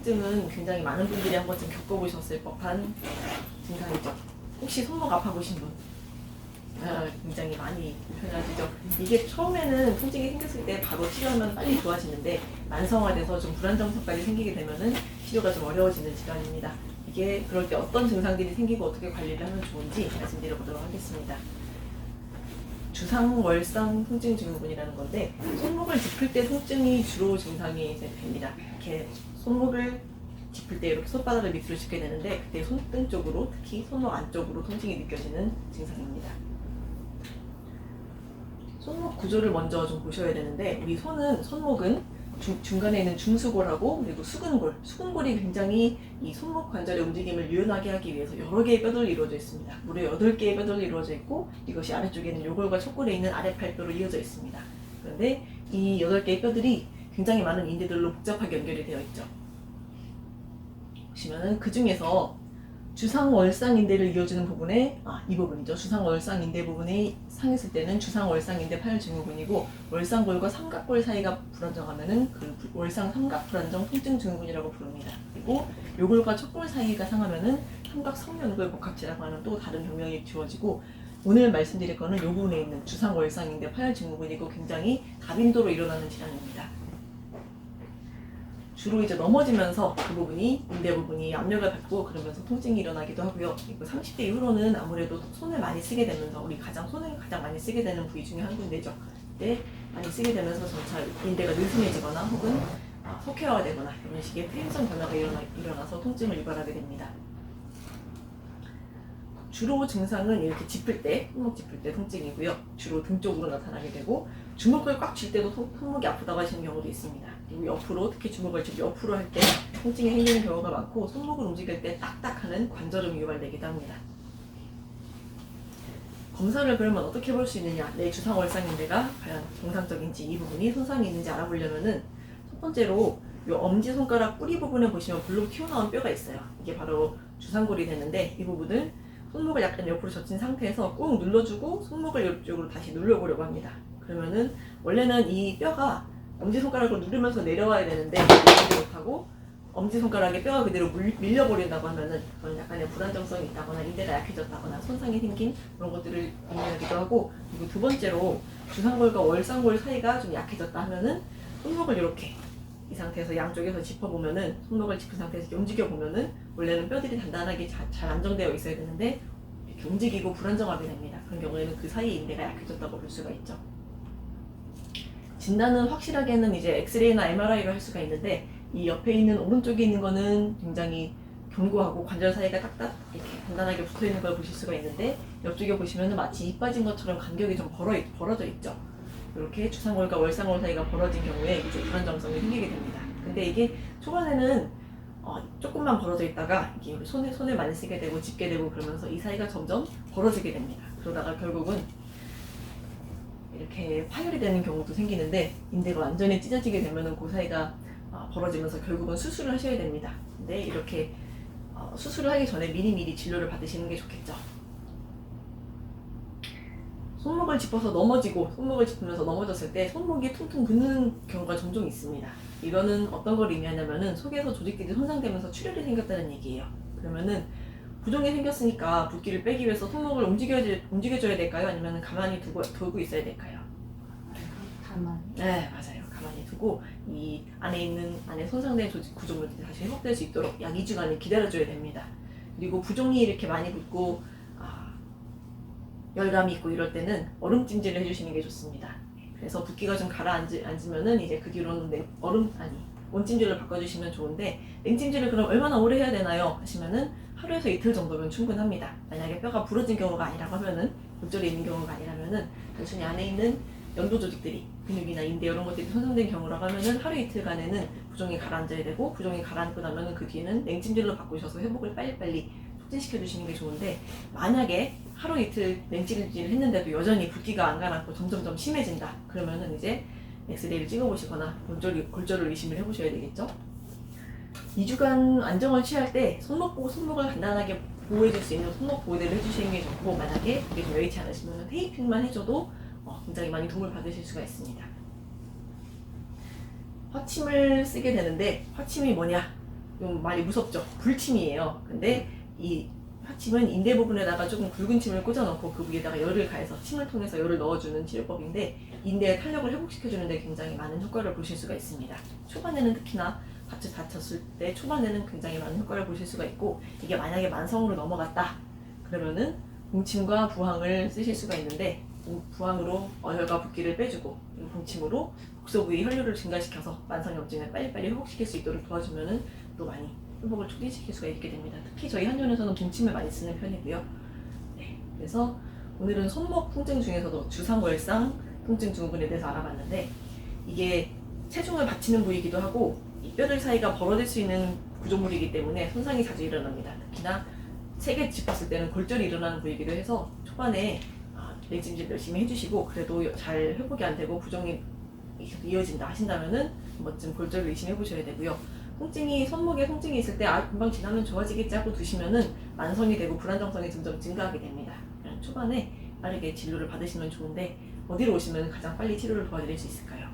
통증은 굉장히 많은 분들이 한 번쯤 겪어보셨을 법한 증상이죠. 혹시 손목 아파보신 분? 굉장히 많이 불편하시죠. 이게 처음에는 통증이 생겼을 때 바로 치료하면 빨리 좋아지는데 만성화돼서 좀 불안정성까지 생기게 되면은 치료가 좀 어려워지는 질환입니다. 이게 그럴 때 어떤 증상들이 생기고 어떻게 관리를 하면 좋은지 말씀드려보도록 하겠습니다. 주상월상 통증 증후군이라는 건데, 손목을 짚을 때 통증이 주로 증상이 이제 됩니다. 이렇게 손목을 짚을 때 이렇게 손바닥을 밑으로 짚게 되는데, 그때 손등 쪽으로, 특히 손목 안쪽으로 통증이 느껴지는 증상입니다. 손목 구조를 먼저 좀 보셔야 되는데, 우리 손목은 중간에 있는 중수골하고 그리고 수근골이 굉장히 이 손목 관절의 움직임을 유연하게 하기 위해서 여러 개의 뼈들로 이루어져 있습니다. 무려 8개의 뼈들로 이루어져 있고, 이것이 아래쪽에는 요골과 척골에 있는 아랫팔뼈로 이어져 있습니다. 그런데 이 8개의 뼈들이 굉장히 많은 인대들로 복잡하게 연결이 되어 있죠. 보시면은 그 중에서 주상월상인대를 이어주는 부분에 이 부분이죠. 주상월상인대 부분이 상했을 때는 주상월상인대 파열 증후군이고, 월상골과 삼각골 사이가 불안정하면은 그 월상 삼각 불안정 통증 증후군이라고 부릅니다. 그리고 요골과 척골 사이가 상하면은 삼각 성면골 복합체라고 하는 또 다른 병명이 주어지고, 오늘 말씀드릴 거는 요 부분에 있는 주상월상인대 파열 증후군이고 굉장히 다빈도로 일어나는 질환입니다. 주로 이제 넘어지면서 그 부분이 인대 부분이 압력을 받고 그러면서 통증이 일어나기도 하고요. 그리고 30대 이후로는 아무래도 손을 많이 쓰게 되면서 손을 가장 많이 쓰게 되는 부위 중에 한 군데죠. 그때 많이 쓰게 되면서 점차 인대가 느슨해지거나 혹은 석회화되거나 이런 식의 퇴행성 변화가 일어나서 통증을 유발하게 됩니다. 주로 증상은 이렇게 손목 짚을 때 통증이고요. 주로 등 쪽으로 나타나게 되고, 주먹을 꽉 쥘 때도 손목이 아프다고 하시는 경우도 있습니다. 그리고 옆으로, 특히 주먹을 옆으로 할 때 통증이 생기는 경우가 많고, 손목을 움직일 때 딱딱하는 관절음이 유발되기도 합니다. 검사를 그러면 어떻게 볼 수 있느냐? 내 주상월상인대가 과연 정상적인지, 이 부분이 손상이 있는지 알아보려면은 첫 번째로 이 엄지손가락 뿌리 부분에 보시면 볼록 튀어나온 뼈가 있어요. 이게 바로 주상골이 되는데, 이 부분을 손목을 약간 옆으로 젖힌 상태에서 꾹 눌러주고 손목을 이쪽으로 다시 눌러보려고 합니다. 그러면은 원래는 이 뼈가 엄지손가락으로 누르면서 내려와야 되는데 내려오지 못하고 엄지손가락에 뼈가 그대로 밀려버린다고 하면은 그건 약간의 불안정성이 있다거나 인대가 약해졌다거나 손상이 생긴 그런 것들을 의미하기도 하고, 그리고 두 번째로 주상골과 월상골 사이가 좀 약해졌다 하면은 손목을 이렇게 이 상태에서 양쪽에서 짚어보면은, 손목을 짚은 상태에서 움직여보면은 원래는 뼈들이 단단하게 잘 안정되어 있어야 되는데 이렇게 움직이고 불안정하게 됩니다. 그런 경우에는 그 사이에 인대가 약해졌다고 볼 수가 있죠. 진단은 확실하게는 이제 엑스레이나 MRI로 할 수가 있는데, 이 옆에 있는 오른쪽에 있는 거는 굉장히 견고하고 관절 사이가 딱딱 이렇게 단단하게 붙어 있는 걸 보실 수가 있는데, 옆쪽에 보시면은 마치 이 빠진 것처럼 간격이 좀 벌어져 있죠. 이렇게 주상골과 월상골 사이가 벌어진 경우에 이제 불안정성이 생기게 됩니다. 근데 이게 초반에는 조금만 벌어져 있다가 이게 우리 손을 많이 쓰게 되고 짚게 되고 그러면서 이 사이가 점점 벌어지게 됩니다. 그러다가 결국은 이렇게 파열이 되는 경우도 생기는데, 인대가 완전히 찢어지게 되면은 그 사이가 벌어지면서 결국은 수술을 하셔야 됩니다. 근데 이렇게 수술을 하기 전에 미리미리 진료를 받으시는 게 좋겠죠. 손목을 짚으면서 넘어졌을 때 손목이 퉁퉁 붓는 경우가 종종 있습니다. 이거는 어떤 걸 의미하냐면은 속에서 조직들이 손상되면서 출혈이 생겼다는 얘기예요. 그러면은 부종이 생겼으니까 붓기를 빼기 위해서 손목을 움직여줘야 될까요? 아니면 가만히 두고 있어야 될까요? 가만히. 네, 맞아요. 가만히 두고 이 안에 손상된 조직 구조물들이 다시 회복될 수 있도록 약 2주간을 기다려줘야 됩니다. 그리고 부종이 이렇게 많이 붓고 열감이 있고 이럴 때는 얼음찜질을 해주시는 게 좋습니다. 그래서 붓기가 좀 가라앉으면은 이제 그 뒤로는 온찜질을 바꿔주시면 좋은데, 냉찜질을 그럼 얼마나 오래 해야 되나요? 하시면은 하루에서 이틀 정도면 충분합니다. 만약에 뼈가 부러진 경우가 아니라고 하면은, 골절이 있는 경우가 아니라면은 단순히 안에 있는 연도 조직들이 근육이나 인대 이런 것들이 손상된 경우라고 하면은 하루 이틀간에는 부종이 가라앉아야 되고, 부종이 가라앉고 나면은 그 뒤에는 냉찜질로 바꾸셔서 회복을 빨리빨리 촉진시켜 주시는 게 좋은데, 만약에 하루 이틀 냉찜질을 했는데도 여전히 붓기가 안 가라앉고 점점점 심해진다, 그러면은 이제 엑스레이를 찍어보시거나 골절을 의심을 해보셔야 되겠죠. 2주간 안정을 취할 때 손목을 간단하게 보호해줄 수 있는 손목 보호대를 해주시는 게 좋고, 만약에 그게 좀 여의치 않으시면 테이핑만 해줘도 굉장히 많이 도움을 받으실 수가 있습니다. 화침을 쓰게 되는데, 화침이 뭐냐? 좀 많이 무섭죠. 불침이에요. 근데 이 하침은 인대 부분에다가 조금 굵은 침을 꽂아놓고 그 위에다가 열을 가해서 침을 통해서 열을 넣어주는 치료법인데 인대의 탄력을 회복시켜주는데 굉장히 많은 효과를 보실 수가 있습니다. 초반에는 특히나 다쳤을 때 초반에는 굉장히 많은 효과를 보실 수가 있고 이게 만약에 만성으로 넘어갔다 그러면은 봉침과 부항을 쓰실 수가 있는데 부항으로 어혈과 붓기를 빼주고 그리고 봉침으로 국소 부위 혈류를 증가시켜서 만성염증을 빨리빨리 회복시킬 수 있도록 도와주면은 또 많이 회복을 촉진시킬 수가 있게 됩니다. 특히 저희 한의원에서는 봉침을 많이 쓰는 편이고요. 네, 그래서 오늘은 손목 통증 중에서도 주상월상 통증 증후군에 대해서 알아봤는데 이게 체중을 받치는 부위이기도 하고 이 뼈들 사이가 벌어질 수 있는 구조물이기 때문에 손상이 자주 일어납니다. 특히나 세게 짚었을 때는 골절이 일어나는 부위이기도 해서 초반에 냉찜질 열심히 해주시고 그래도 잘 회복이 안 되고 부종이 이어진다 하신다면은 한 번쯤 골절을 의심해 보셔야 되고요. 손목에 통증이 있을 때 금방 지나면 좋아지겠지 하고 두시면은 만성이 되고 불안정성이 점점 증가하게 됩니다. 초반에 빠르게 진료를 받으시면 좋은데 어디로 오시면 가장 빨리 치료를 도와드릴 수 있을까요?